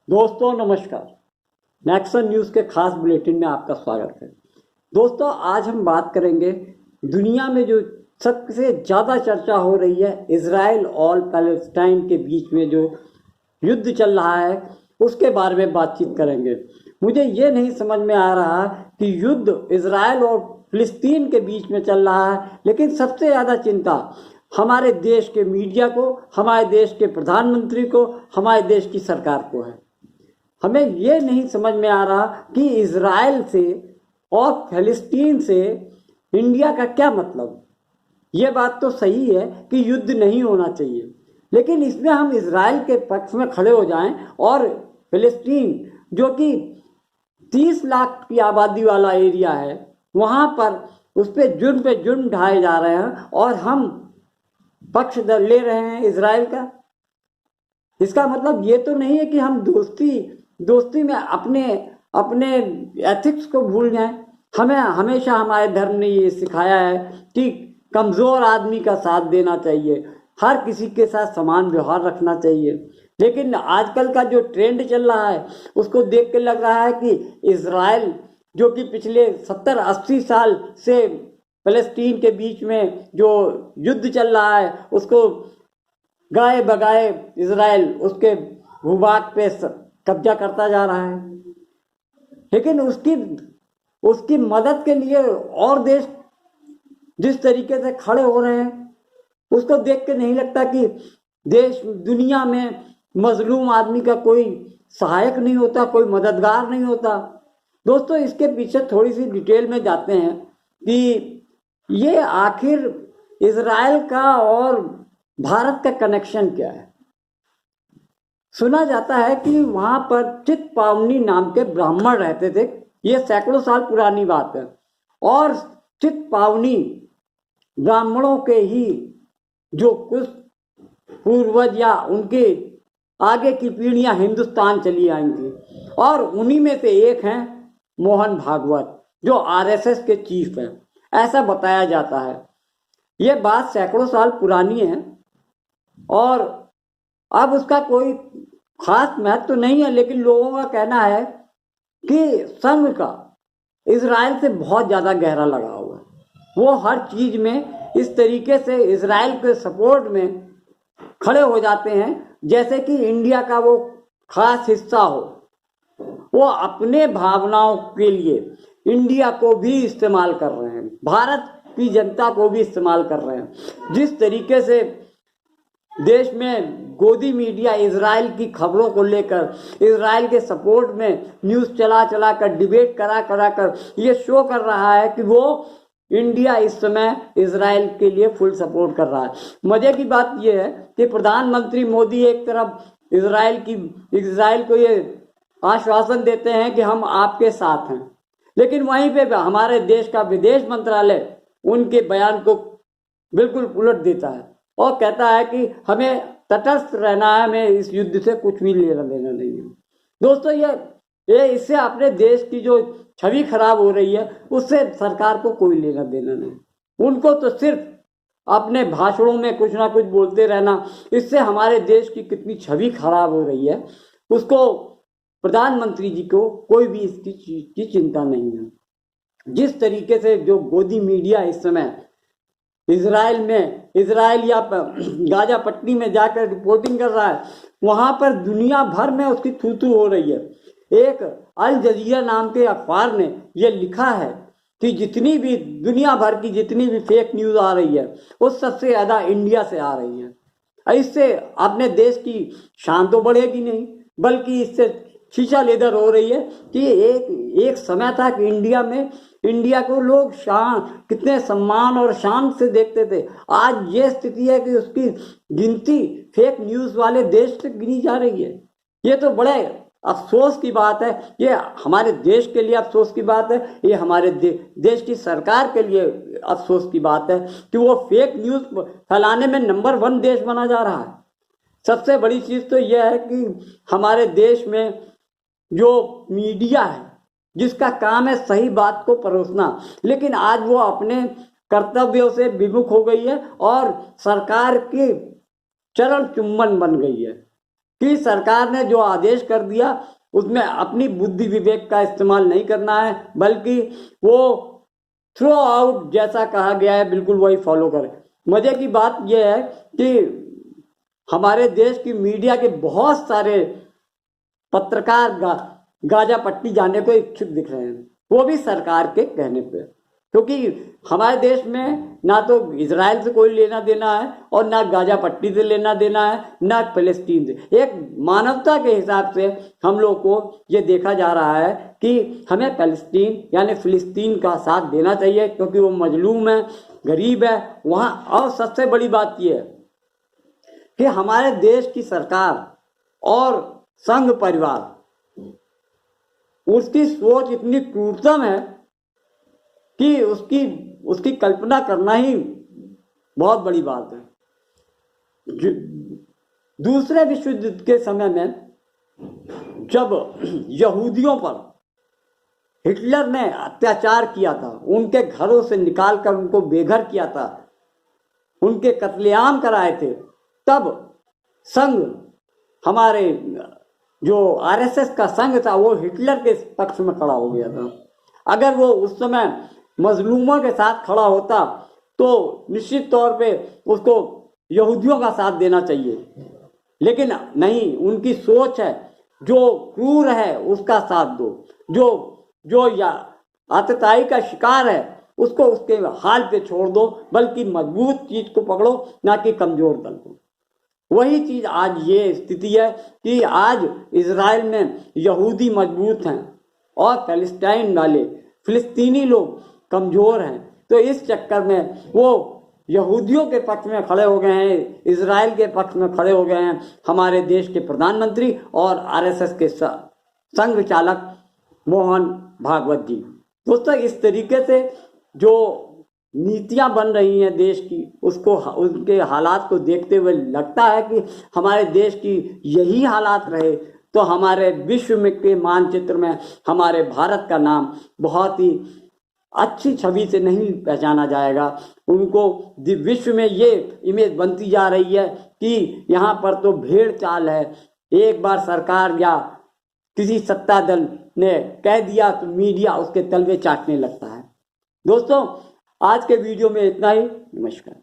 दोस्तों नमस्कार। Nexon news के खास बुलेटिन में आपका स्वागत है। दोस्तों आज हम बात करेंगे दुनिया में जो सबसे ज़्यादा चर्चा हो रही है इजराइल और पैलेस्टाइन के बीच में जो युद्ध चल रहा है उसके बारे में बातचीत करेंगे। मुझे ये नहीं समझ में आ रहा कि युद्ध इजराइल और फिलिस्तीन के बीच में चल रहा है, लेकिन सबसे ज़्यादा चिंता हमारे देश के मीडिया को, हमारे देश के प्रधानमंत्री को, हमारे देश की सरकार को है। हमें ये नहीं समझ में आ रहा कि इजराइल से और फिलिस्तीन से इंडिया का क्या मतलब। ये बात तो सही है कि युद्ध नहीं होना चाहिए, लेकिन इसमें हम इजराइल के पक्ष में खड़े हो जाएं और फिलिस्तीन जो कि 30 लाख की आबादी वाला एरिया है वहाँ पर उस पर जुर्म ढाए जा रहे हैं और हम पक्ष ले रहे हैं इजराइल का। इसका मतलब ये तो नहीं है कि हम दोस्ती में अपने अपने एथिक्स को भूल जाएं। हमें हमेशा हमारे धर्म ने ये सिखाया है कि कमज़ोर आदमी का साथ देना चाहिए, हर किसी के साथ समान व्यवहार रखना चाहिए। लेकिन आजकल का जो ट्रेंड चल रहा है उसको देख के लग रहा है कि इजराइल जो कि पिछले 70-80 साल से फ़लस्तीन के बीच में जो युद्ध चल रहा है उसको गाए बगाए इजराइल उसके भूभाग पे कब्जा करता जा रहा है। लेकिन उसकी मदद के लिए और देश जिस तरीके से खड़े हो रहे हैं उसको देख के नहीं लगता कि देश दुनिया में मजलूम आदमी का कोई सहायक नहीं होता, कोई मददगार नहीं होता। दोस्तों इसके पीछे थोड़ी सी डिटेल में जाते हैं कि ये आखिर इजराइल का और भारत का कनेक्शन क्या है। सुना जाता है कि वहाँ पर चित्पावनी नाम के ब्राह्मण रहते थे। ये सैकड़ों साल पुरानी बात है और चित्पावनी ब्राह्मणों के ही जो कुछ पूर्वज या उनके आगे की पीढ़ियाँ हिंदुस्तान चली आई थी और उन्हीं में से एक हैं मोहन भागवत जो आरएसएस के चीफ हैं, ऐसा बताया जाता है। ये बात सैकड़ों साल पुरानी है और अब उसका कोई खास महत्व तो नहीं है, लेकिन लोगों का कहना है कि संघ का इजराइल से बहुत ज़्यादा गहरा लगाव है। वो हर चीज़ में इस तरीके से इजराइल के सपोर्ट में खड़े हो जाते हैं जैसे कि इंडिया का वो खास हिस्सा हो। वो अपने भावनाओं के लिए इंडिया को भी इस्तेमाल कर रहे हैं, भारत की जनता को भी इस्तेमाल कर रहे हैं। जिस तरीके से देश में गोदी मीडिया इजराइल की खबरों को लेकर इजराइल के सपोर्ट में न्यूज़ चला कर डिबेट करा कर ये शो कर रहा है कि वो इंडिया इस समय इजराइल के लिए फुल सपोर्ट कर रहा है। मजे की बात यह है कि प्रधानमंत्री मोदी एक तरफ इजराइल को ये आश्वासन देते हैं कि हम आपके साथ हैं, लेकिन वहीं पे हमारे देश का विदेश मंत्रालय उनके बयान को बिल्कुल उलट देता है और कहता है कि हमें तटस्थ रहना है, हमें इस युद्ध से कुछ भी लेना देना नहीं है। दोस्तों ये इससे अपने देश की जो छवि खराब हो रही है उससे सरकार को कोई लेना देना नहीं। उनको तो सिर्फ अपने भाषणों में कुछ ना कुछ बोलते रहना, इससे हमारे देश की कितनी छवि खराब हो रही है उसको प्रधानमंत्री जी को कोई भी इसकी चीज की चिंता नहीं है। जिस तरीके से जो गोदी मीडिया इस समय इजराइल या गाजा पट्टी में जाकर रिपोर्टिंग कर रहा है, वहाँ पर दुनिया भर में उसकी थू हो रही है। एक अल जजीरा नाम के अखबार ने यह लिखा है कि जितनी भी दुनिया भर की जितनी भी फेक न्यूज़ आ रही है वो सबसे ज़्यादा इंडिया से आ रही है। इससे अपने देश की शान तो बढ़ेगी नहीं, बल्कि इससे शीशा लेदर हो रही है कि एक समय था कि इंडिया को लोग कितने सम्मान और शान से देखते थे। आज ये स्थिति है कि उसकी गिनती फेक न्यूज़ वाले देश से गिनी जा रही है। ये तो बड़े अफसोस की बात है। ये हमारे देश के लिए अफसोस की बात है, ये हमारे देश की सरकार के लिए अफसोस की बात है कि वो फेक न्यूज़ फैलाने में नंबर 1 देश बना जा रहा है। सबसे बड़ी चीज़ तो यह है कि हमारे देश में जो मीडिया है जिसका काम है सही बात को परोसना, लेकिन आज वो अपने कर्तव्यों से विमुख हो गई है और सरकार की चरण चुम्बन बन गई है। कि सरकार ने जो आदेश कर दिया उसमें अपनी बुद्धि विवेक का इस्तेमाल नहीं करना है, बल्कि वो थ्रो आउट जैसा कहा गया है बिल्कुल वही फॉलो करें। मजे की बात यह है कि हमारे देश की मीडिया के बहुत सारे पत्रकार गाजा पट्टी जाने को इच्छुक दिख रहे हैं, वो भी सरकार के कहने पे, क्योंकि हमारे देश में ना तो इजराइल से कोई लेना देना है और ना गाजा पट्टी से लेना देना है, ना फिलिस्तीन से। एक मानवता के हिसाब से हम लोग को ये देखा जा रहा है कि हमें फिलिस्तीन यानी फिलिस्तीन का साथ देना चाहिए, क्योंकि वो मजलूम है, गरीब है वहाँ। और सबसे बड़ी बात यह है कि हमारे देश की सरकार और संघ परिवार, उसकी सोच इतनी क्रूरतम है कि उसकी कल्पना करना ही बहुत बड़ी बात है। दूसरे विश्व युद्ध के समय में जब यहूदियों पर हिटलर ने अत्याचार किया था, उनके घरों से निकालकर उनको बेघर किया था, उनके कत्लेआम कराए थे, तब संघ, हमारे जो आरएसएस का संघ था, वो हिटलर के पक्ष में खड़ा हो गया था। अगर वो उस समय मजलूमों के साथ खड़ा होता तो निश्चित तौर पे उसको यहूदियों का साथ देना चाहिए, लेकिन नहीं, उनकी सोच है जो क्रूर है उसका साथ दो, जो या आतताई का शिकार है उसको उसके हाल पे छोड़ दो, बल्कि मजबूत चीज को पकड़ो, ना कि कमजोर दल को। वही चीज आज ये स्थिति है कि आज इजराइल में यहूदी मजबूत हैं और पैलेस्टाइन वाले फिलिस्तीनी लोग कमजोर हैं। तो इस चक्कर में वो यहूदियों के पक्ष में खड़े हो गए हैं, इजराइल के पक्ष में खड़े हो गए हैं हमारे देश के प्रधानमंत्री और आरएसएस के संघ चालक मोहन भागवत जी। दोस्तों, इस तरीके से जो नीतियां बन रही हैं देश की, उसको उनके हालात को देखते हुए लगता है कि हमारे देश की यही हालात रहे तो हमारे विश्व में के मानचित्र में हमारे भारत का नाम बहुत ही अच्छी छवि से नहीं पहचाना जाएगा। उनको विश्व में ये इमेज बनती जा रही है कि यहाँ पर तो भेड़ चाल है, एक बार सरकार या किसी सत्ता दल ने कह दिया तो मीडिया उसके तलवे चाटने लगता है। दोस्तों, आज के वीडियो में इतना ही। नमस्कार।